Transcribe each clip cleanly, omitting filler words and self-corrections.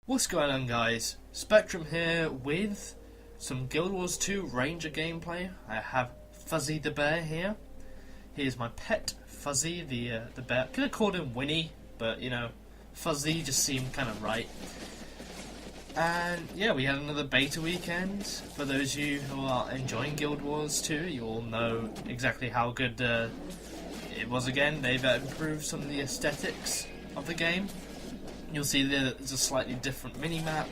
What's going on, guys? Spectrum here with some Guild Wars 2 Ranger gameplay. I have Fuzzy the bear here. Here's my pet, Fuzzy the bear. Could have called him Winnie, but you know, Fuzzy just seemed kind of right. And yeah, we had another beta weekend. For those of you who are enjoying Guild Wars 2, you all know exactly how good it was again. They've improved some of the aesthetics of the game. You'll see there's a slightly different mini-map.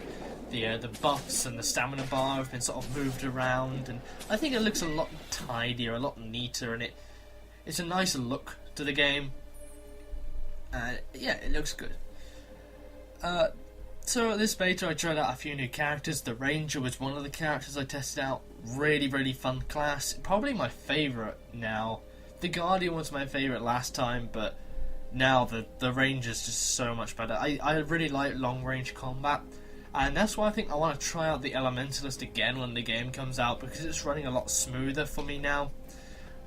The buffs and the stamina bar have been sort of moved around, and I think it looks a lot tidier, a lot neater, and it's a nicer look to the game. Yeah, it looks good. So at this beta I tried out a few new characters. The Ranger was one of the characters I tested out. Really fun class. Probably my favourite now. The Guardian was my favourite last time, but now the Ranger's just so much better. I really like long range combat, and that's why I think I want to try out the Elementalist again when the game comes out, because it's running a lot smoother for me now.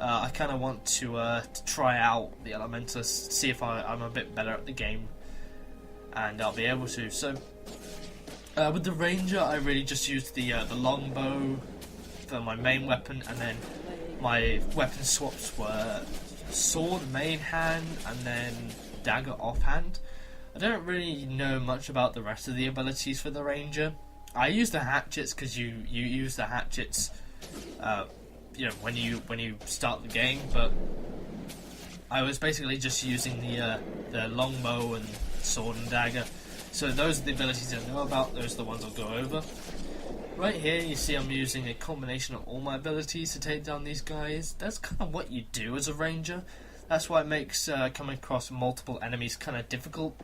I kind of want to try out the Elementalist, see if I'm a bit better at the game, and I'll be able to. So with the Ranger, I really just used the longbow for my main weapon, and then my weapon swaps were sword main hand and then dagger offhand. I don't really know much about the rest of the abilities for the Ranger. I use the hatchets because you use the hatchets you know, when you start the game, but I was basically just using the longbow and sword and dagger. So those are the abilities I know about, those are the ones I'll go over. Right here you see I'm using a combination of all my abilities to take down these guys. That's kind of what you do as a Ranger. That's why it makes coming across multiple enemies kind of difficult.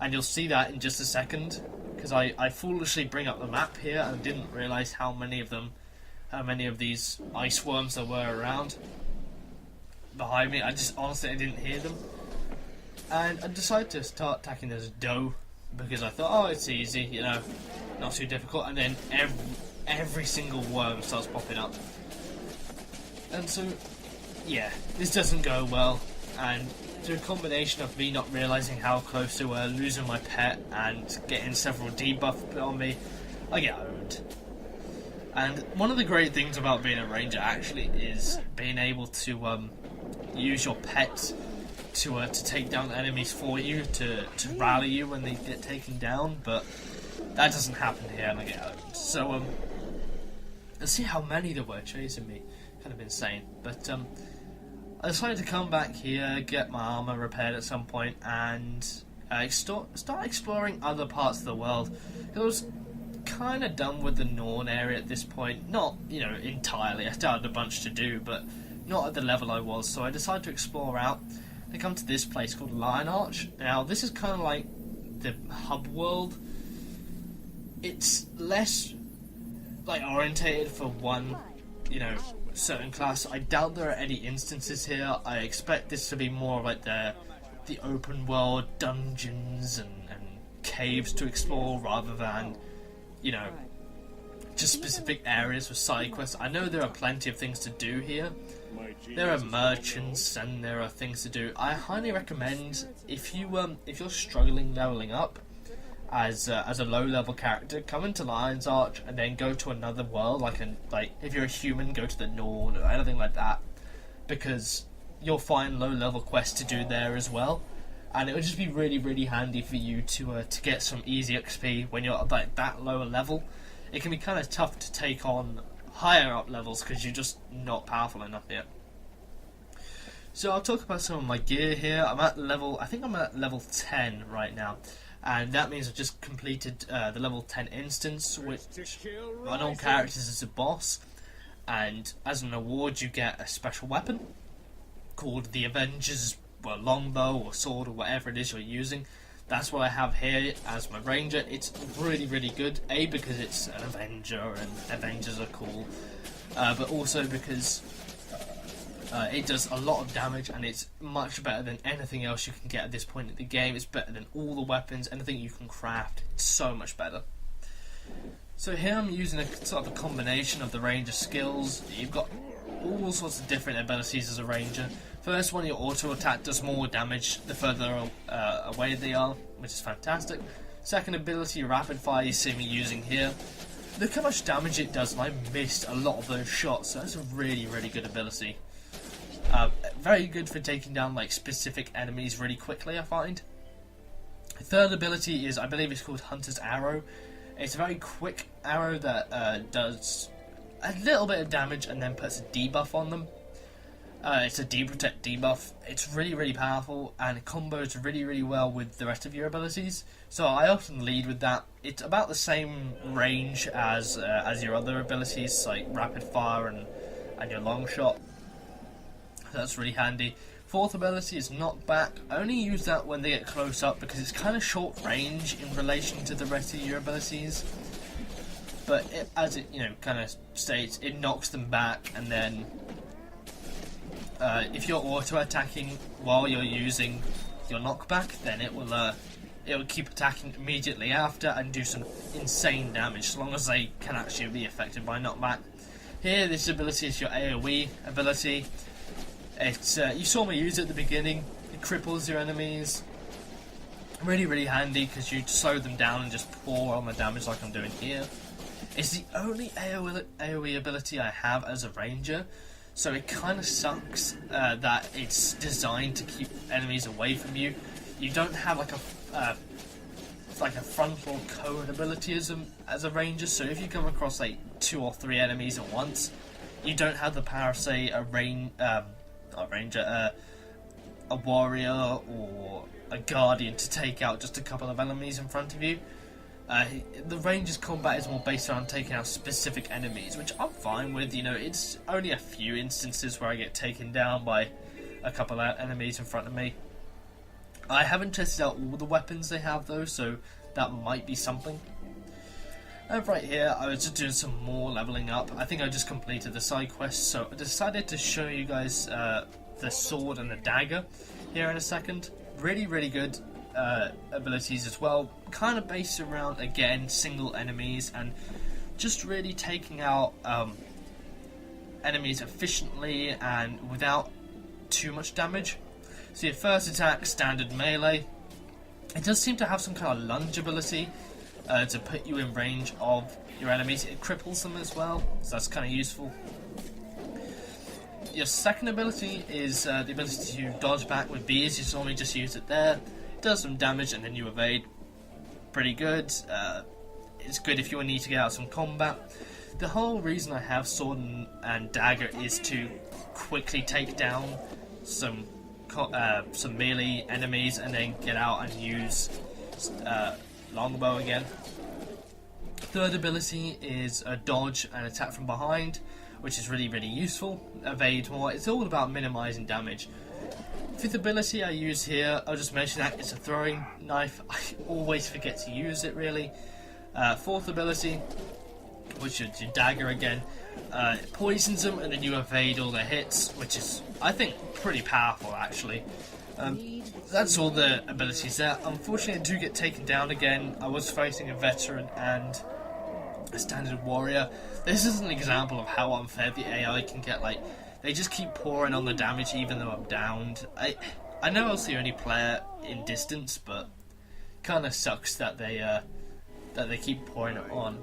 And you'll see that in just a second, because I foolishly bring up the map here and didn't realise how many of these ice worms there were around behind me. I didn't hear them. And I decided to start attacking this doe, because I thought, oh, it's easy, you know, not too difficult, and then every single worm starts popping up. And so, yeah, this doesn't go well, and through a combination of me not realising how close to losing my pet and getting several debuffs put on me, I get owned. And one of the great things about being a Ranger actually is being able to use your pet to take down enemies for you, to rally you when they get taken down, but that doesn't happen here and I get owned. So let's see how many there were chasing me. Kind of insane. But I decided to come back here, get my armor repaired at some point, and start exploring other parts of the world. I was kind of done with the Norn area at this point. Not, you know, entirely. I still had a bunch to do, but not at the level I was. So I decided to explore out. I come to this place called Lion Arch. Now, this is kind of like the hub world. It's less like orientated for one, you know, certain class. I doubt there are any instances here. I expect this to be more like the open world dungeons and caves to explore, rather than, you know, just specific areas with side quests. I know there are plenty of things to do here. There are merchants and there are things to do. I highly recommend, if you're struggling leveling up as a low level character, come into Lion's Arch and then go to another world, like if you're a human, go to the Norn or anything like that, because you'll find low level quests to do there as well, and it would just be really handy for you to get some easy XP when you're like that lower level. It can be kind of tough to take on higher up levels because you're just not powerful enough yet. So I'll talk about some of my gear here. I think I'm at level 10 right now, and that means I've just completed the level 10 instance, which on all characters is a boss, and as an award you get a special weapon called the Avengers longbow or sword or whatever it is you're using. That's what I have here as my Ranger. It's really good, A, because it's an Avenger and Avengers are cool, but also because it does a lot of damage, and it's much better than anything else you can get at this point in the game. It's better than all the weapons, anything you can craft. It's so much better. So here I'm using a sort of a combination of the Ranger skills. You've got all sorts of different abilities as a Ranger. First one, your auto attack does more damage the further away they are, which is fantastic. Second ability, Rapid Fire, you see me using here. Look how much damage it does, and I missed a lot of those shots, so that's a really, really good ability. Very good for taking down like specific enemies really quickly, I find. Third ability is, I believe it's called Hunter's Arrow. It's a very quick arrow that does a little bit of damage and then puts a debuff on them. It's a deprotect debuff. It's really, really powerful, and it combos really, really well with the rest of your abilities. So I often lead with that. It's about the same range as your other abilities, like Rapid Fire and your Long Shot. So that's really handy. Fourth ability is Knockback. I only use that when they get close up because it's kind of short range in relation to the rest of your abilities. But as it kind of states, it knocks them back, and then if you're auto attacking while you're using your knockback, then it will keep attacking immediately after and do some insane damage, as long as they can actually be affected by knockback. Here, this ability is your AoE ability. It's you saw me use it at the beginning. It cripples your enemies. Really, really handy because you slow them down and just pour on the damage like I'm doing here. It's the only AoE ability I have as a ranger, so it kind of sucks that it's designed to keep enemies away from you. You don't have like a frontal cone ability as a ranger, so if you come across like 2 or 3 enemies at once, you don't have the power of, say, a warrior or a guardian to take out just a couple of enemies in front of you. The ranger's combat is more based around taking out specific enemies, which I'm fine with. It's only a few instances where I get taken down by a couple of enemies in front of me. I haven't tested out all the weapons they have though, so that might be something. Right here, I was just doing some more leveling up. I think I just completed the side quest, so I decided to show you guys the sword and the dagger here in a second. Really, really good abilities as well. Kind of based around, again, single enemies and just really taking out enemies efficiently and without too much damage. So your first attack, standard melee. It does seem to have some kind of lunge ability to put you in range of your enemies. It cripples them as well, so that's kind of useful. Your second ability is the ability to dodge back with bees. You saw me just use it there. It does some damage and then you evade. Pretty good. It's good if you need to get out some combat. The whole reason I have sword and dagger is to quickly take down some melee enemies and then get out and use longbow again. Third ability is a dodge and attack from behind, which is really, really useful. Evade more. It's all about minimizing damage. Fifth ability I use here, I'll just mention that it's a throwing knife. I always forget to use it, really. Fourth ability, which is your dagger again. It poisons them and then you evade all their hits, which is, I think, pretty powerful actually. That's all the abilities there. Unfortunately, I do get taken down again. I was fighting a veteran and a standard warrior. This is an example of how unfair the AI can get. Like, they just keep pouring on the damage even though I'm downed. I know I was the only player in distance, but kind of sucks that they keep pouring it on.